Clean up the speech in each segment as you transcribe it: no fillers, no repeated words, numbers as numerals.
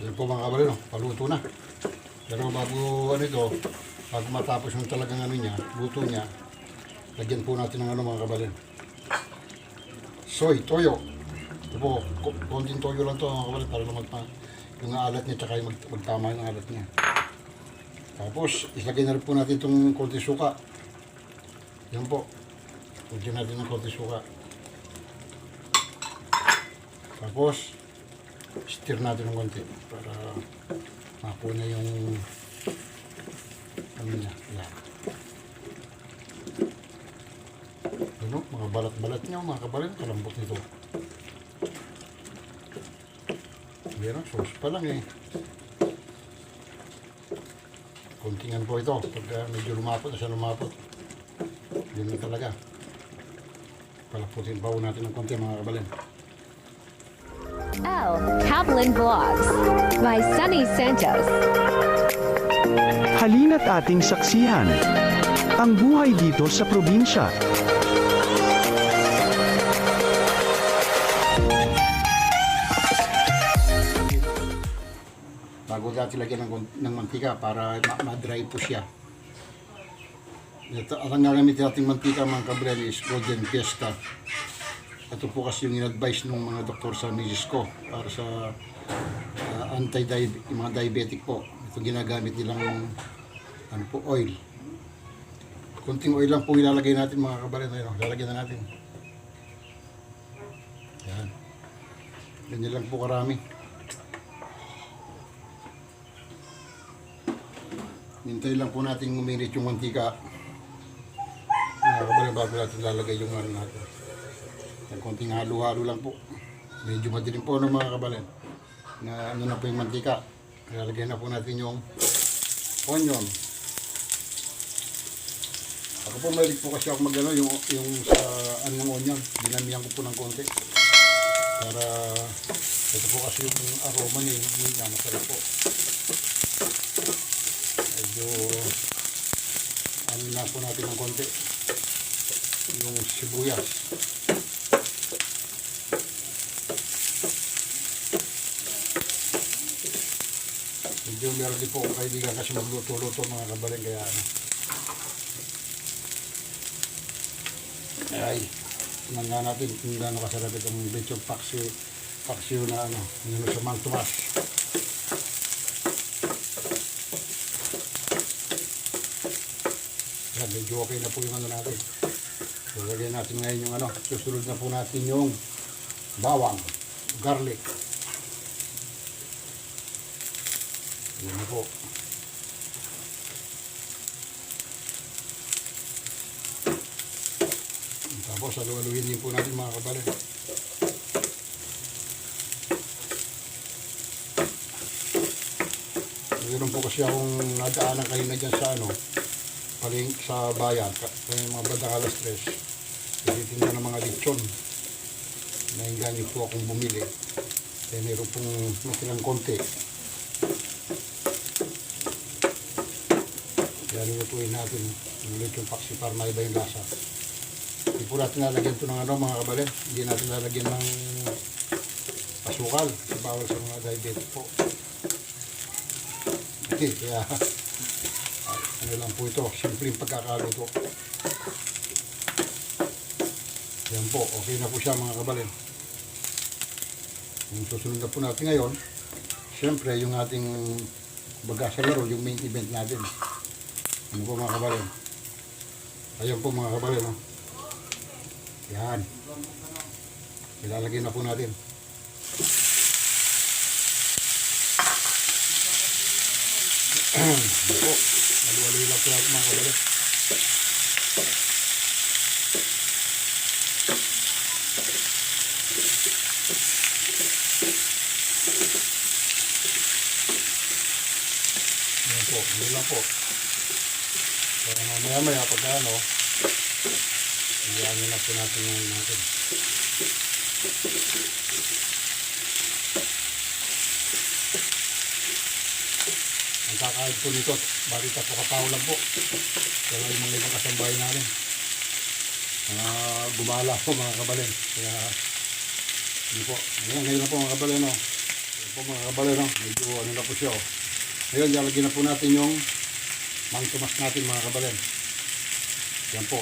Yan po mga kabalin, paluto na. Pero bago ano ito, bago matapos yung talagang ano niya, luto niya, lagyan po natin ng ano mga kabalin. Soy, toyo. Ito po, konting toyo lang to mga kabalin para lumagpa yung alat niya tsaka yung magtama yung alat niya. Tapos, islagay na rin po natin itong konting suka. Yan po. Lagyan natin ng konting suka. Tapos, stir natin ng konti para mapuna yung ano niya. Yan. Ano, mga balat-balat niya, mga kabalin, kalambot nito. Meron, sauce pa lang eh. Kontingan po ito. Pag medyo lumapot na siya lumapot. Yun na talaga. Palaputin pa po natin ng konti mga kabalin. L. Kaplan Vlogs by Sunny Santos. Halina't ating saksihan ang buhay dito sa probinsya. Bago natin lagyan ng mantika para ma-dry po siya. At ang gagamitin natin mantika mga kabalin is Golden Fiesta. Ito po kasi yung in-advise ng mga doktor sa misis ko para sa mga diabetic po. Ito ginagamit nilang ano po, oil. Kunting oil lang po ilalagay natin mga kabalin. Ayun, lalagyan na natin. Yan. Ganyan lang po karami. Hintay lang po natin uminit yung mantika. Mga kabalin, bago natin lalagay yung ano natin. Yung konting halo-halo lang po. Medyo madilim po ng mga kabalin. Na ano na po yung mantika. Lalagay na po natin yung onion. Ako po mahilig po kasi ako magano yung sa anong onion. Dinamihan ko po ng konti. Para ito po kasi yung aroma niya, yung masarap po. Medyo ano na po natin ng konti. Yung sibuyas. Medyo meron din po akong kaibigan kasi magluto-luto mga kabalin kaya ano. Ay, tingnan natin kung gaano kasarap itong lechon paksiw na ano, yung sa Mang Tomas. Yan, medyo okay na po yung ano natin. So, lagyan natin ngayon yung ano, susunod na po natin yung bawang, garlic. Yan na po. Tapos halu-haluin din po natin mga kabalin. Mayroon po kasi akong nadaanan kayo na dyan sa ano, paling sa bayan, yung mga bandang alas 3. Tinitinda ng mga lechon. Nainganyo po akong bumili. Kaya mayroon pong natirang konti. Kaya nilutuin natin yung lechon paksi para maiba yung lasa. Hindi po natin lalagyan ito ng ano mga kabalin. Hindi natin lalagyan ng asukal. Bawal sa mga diabetic po. Okay, kaya ano lang po ito. Simpleng pagkakaluto. Yan po. Okay na po siya mga kabalin. Yung susunod na po natin ngayon, siyempre yung ating baga sa laro, yung main event natin. Ano po mga kabalin? Ayan po mga kabalin. Oh. Yan. Ilalagay na po natin. Yan po. Maluwaloy lang po natin mga kabalin. Yan po. Yan lang po. So, maya-maya pagka ano, iyan na po natin yung natin. Ang kakain po nito, barita po katao lang po. Kaya yung mga ibang kasambahay namin. Gumala po mga kabalin. Kaya, yun po. Ngayon na po mga kabalin. No? po mga kabale, no? Medyo ano na po siya, oh. Ngayon, lalagyan na po natin yung Mang Tomas natin mga kabale. Yan po.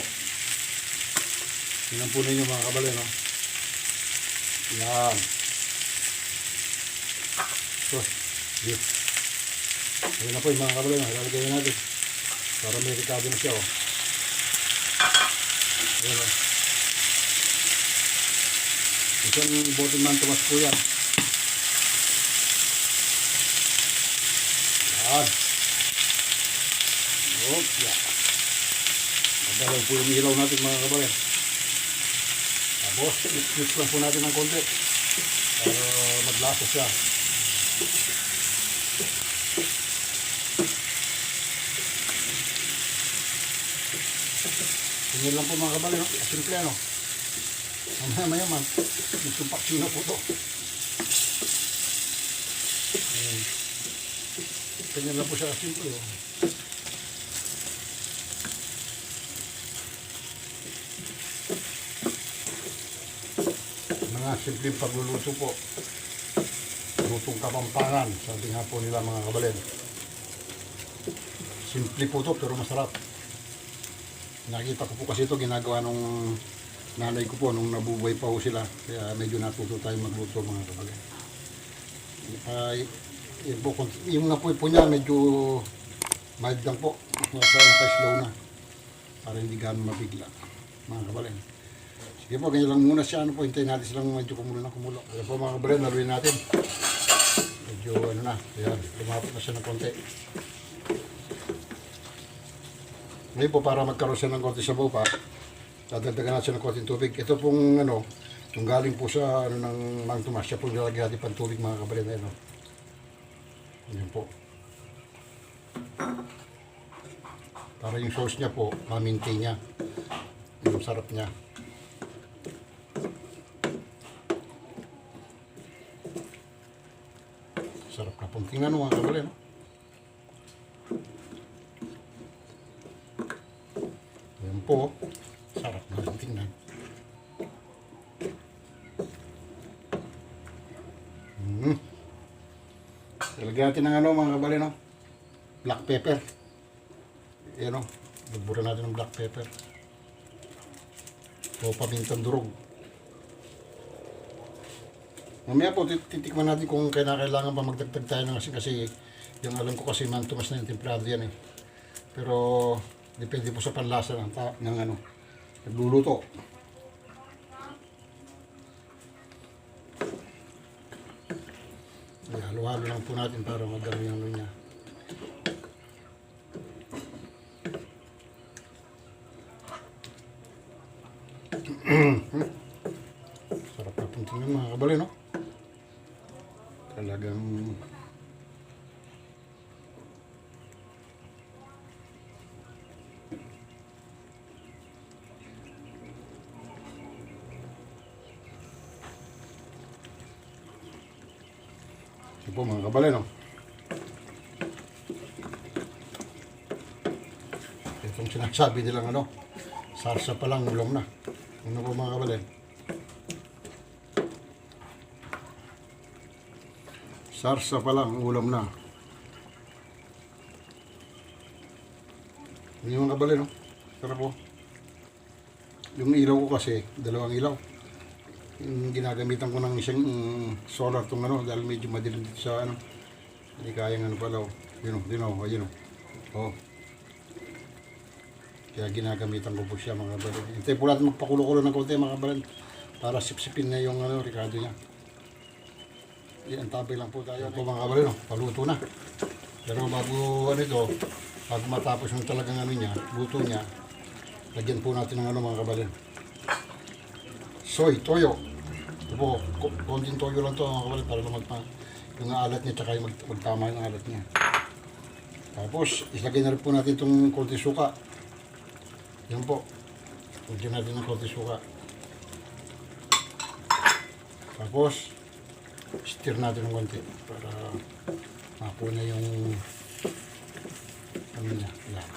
Tingnan po ninyo mga kabale, no? Yan. So, yes. Ayan na po yung mga kabale, no? Lalagyan na natin. Para may ricado na siya, oh. Ayan, oh. Isang boteng Mang Tomas po yan. Yan. Okay. Madalaw po yung ilaw natin mga kabale. Tapos, mix lang po natin ng konti para maglasa siya. Tingnan lang po mga kabale, no? Simple ano. Mamaya man, nagsumpaksyon na po ito. Tingnan lang po siya simple. Oh. Mga simpleng pagluluto po. Lutong Kapampangan, sabi nga po nila mga kabalen. Simple po ito pero masarap. Nakita ko po kasi ito ginagawa nung nanay ko po nung nabubuhay pa po sila. Kaya medyo natuto tayo magluto mga kabalen. Yung napoy po niya medyo mild lang po. Naka-slow na. Para hindi gano'ng mabigla mga kabalen. Sige po, ganyan lang muna siya. Ano po, hintayin natin silang medyo kumulo na kumulo. Kaya po mga kabalen, laluin natin. Medyo ano na, ayan, lumapot na siya ng konti. Ngayon po, para magkaroon siya ng konti sabaw pa, dadagdagan natin siya ng konting tubig. Ito pong ano, yung galing po sa ano, ng Mang Tomas, siya po nilagyan natin pang tubig mga kabalen na yun. Ayan po. Para yung sauce niya po, ma-maintain niya. Yung sarap niya. Sarap na pong tingnan mga kabale, no? Ayan po. Sarap na pong tingnan. Ilagyan natin ng ano mga kabale, no? Black pepper. Ayan, no? Nagbura natin ng black pepper. O pamintang durog. Mamaya po, titikman natin kung kailangan pa magdagdag tayo ng asin kasi yung alam ko kasi Mang Tomas na yung templado yan eh. Pero depende po sa panlasa ng ano, nagluluto. Halo-halo lang po natin para magdami yung ano niya. Sarap na pong tingnan mga kabali, no? Talagang ito po mga kabali, no? Itong sinasabi nilang ano, sarsa pa lang ulam na. Ano po mga kabali? Sarsa pa lang ulam na. Hindi mga kabali, no? Sarap po. Yung ilaw ko kasi, dalawang ilaw. Yung ginagamitan ko ng isang solar tong ano, dahil medyo madilim dito sa ano. Hindi kayang ano pala, oh. Yun o, ayun o. Oh. Kaya ginagamitan ko po siya mga kabali. Hintay po natin magpakulo-kulo ng konti mga kabali. Para sipsipin na yung ano, ricado niya. Yan, tabi lang po tayo. Ito mga kabali, no? Paluto na. Pero bago ano ito, bago matapos yung talagang ano niya, luto niya, lagyan po natin ng ano mga kabali. Soy, toyo. Ito po, konting toyo lang ito mga kabali para lumagpa yung alat niya tsaka yung magtama yung alat niya. Tapos, islagay na rin po natin itong konting suka. Yan po. Lagyan natin ng konting suka. Tapos, stir natin ng konti para mapuna yung ano niya. Yan.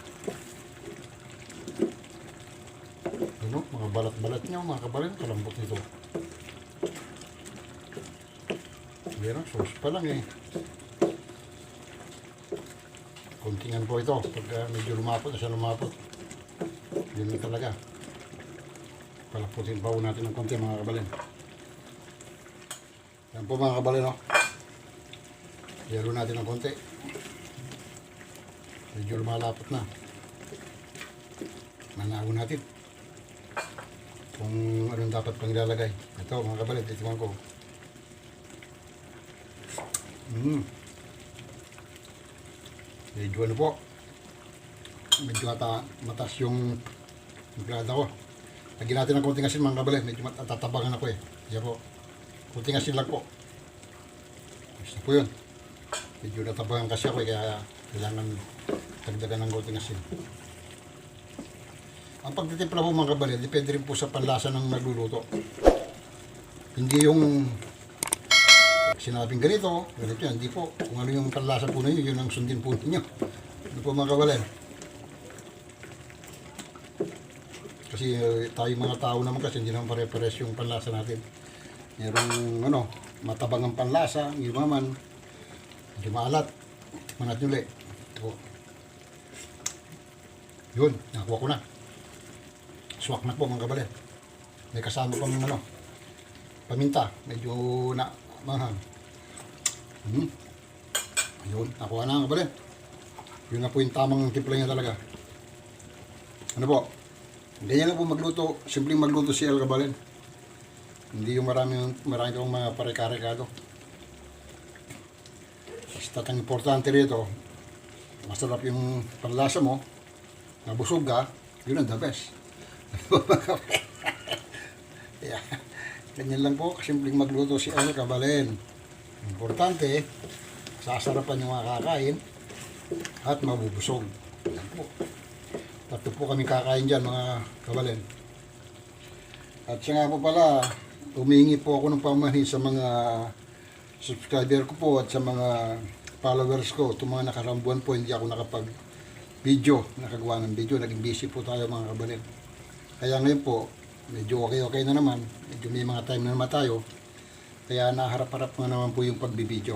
Ano, mga balat-balat niya, mga kabalin, kalambot nito. Meron, sauce pa lang eh. Kontingan po ito. Pag medyo lumapot na siya lumapot. Yun na talaga. Palaputin pa po natin ng konti mga kabalin. Yan po mga kabalin, no? Yelo natin ng konti. Medyo lumalapot na. Manago natin. Kung anong dapat pang ilalagay. Ito mga kabalin, titikman ko. Medyo ano po. Medyo matas yung plata ko. Lagyan natin ng konting asin mga kabalin. Medyo matatabangan ako eh. Yan po. Konting asin lang po. Gusto po yun. Medyo natabangan kasi ako eh. Kaya kailangan dagdagan ng konting asin. Ang pagtitimpla po mga kabalin, depende rin po sa panlasa ng nagluluto. Hindi yung sinabing ganito yan. Hindi po. Kung ano yung panlasa po ninyo, yun ang sundin po ninyo. Ano po mga kabalin? Kasi tayo mga tao naman kasi hindi naman pare-pares yung panlasa natin. Merong ano, matabang ang panlasa, yung maman, medyo maalat. Tikman natin ulit. Ito. Yun, nakuha ko na. Swak na po mga kabalin. May kasama pang ano, paminta. Medyo na mahang. Yun, nakuha na mga kabalin. Yun na po yung tamang timpla niya talaga. Ano po? Ganyan lang po magluto. Simpleng magluto si El kabalin. Hindi yung marami kong mga pare-karekado. Basta ang importante rito, masarap yung panlasa mo, nabusog ka, yun ang the best. Yeah. Ganyan lang po, kasimpleng magluto si El kabalin. Importante, sasarapan yung mga kakain at mabubusog. Yan po. Tatlo po kami kakain dyan mga kabalin. At siya nga po pala, humingi po ako ng pamahin sa mga subscriber ko po at sa mga followers ko. Itong mga nakarambuan po, hindi ako nakagawa ng video. Naging busy po tayo mga kabalin. Kaya ngayon po, medyo okay na naman. Medyo may mga time na naman tayo. Kaya naharap-harap nga naman po yung pagbibideo.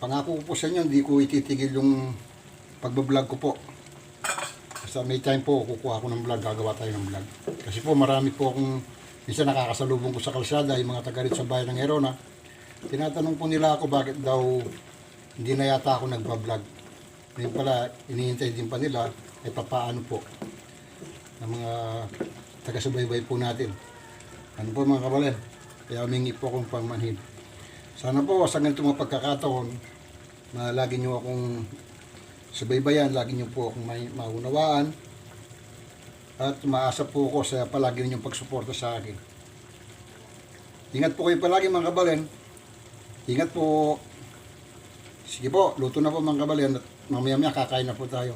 Pangako ko po sa inyo, hindi ko ititigil yung pagbablog ko po. Basta may time po, kukuha ko ng vlog, gagawa tayo ng vlog. Kasi po marami po akong, minsan nakakasalubong ko sa kalsada, yung mga taga rito sa bayan ng Erona. Tinatanong po nila ako bakit daw hindi na yata ako nagbablog. Ngayon pala, iniintay din pa nila, ay papaano po ng mga taga-subaybay po natin. Ano po mga kabalin? Kaya humingi po akong pangmanhin. Sana po sa ganitong mga pagkakataon na lagi nyo akong subaybayan, lagi nyo po akong maunawaan at maasa po ako sa palagi ninyong pagsuporta sa akin. Ingat po kayo palagi mga kabalin. Ingat po. Sige po, luto na po mga kabalin at mamaya-maya kakain na po tayo.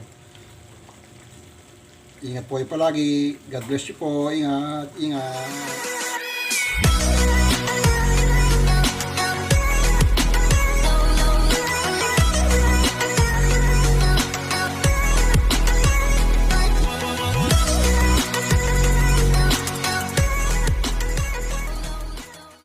Ingat po kayo palagi. God bless you po. Ingat.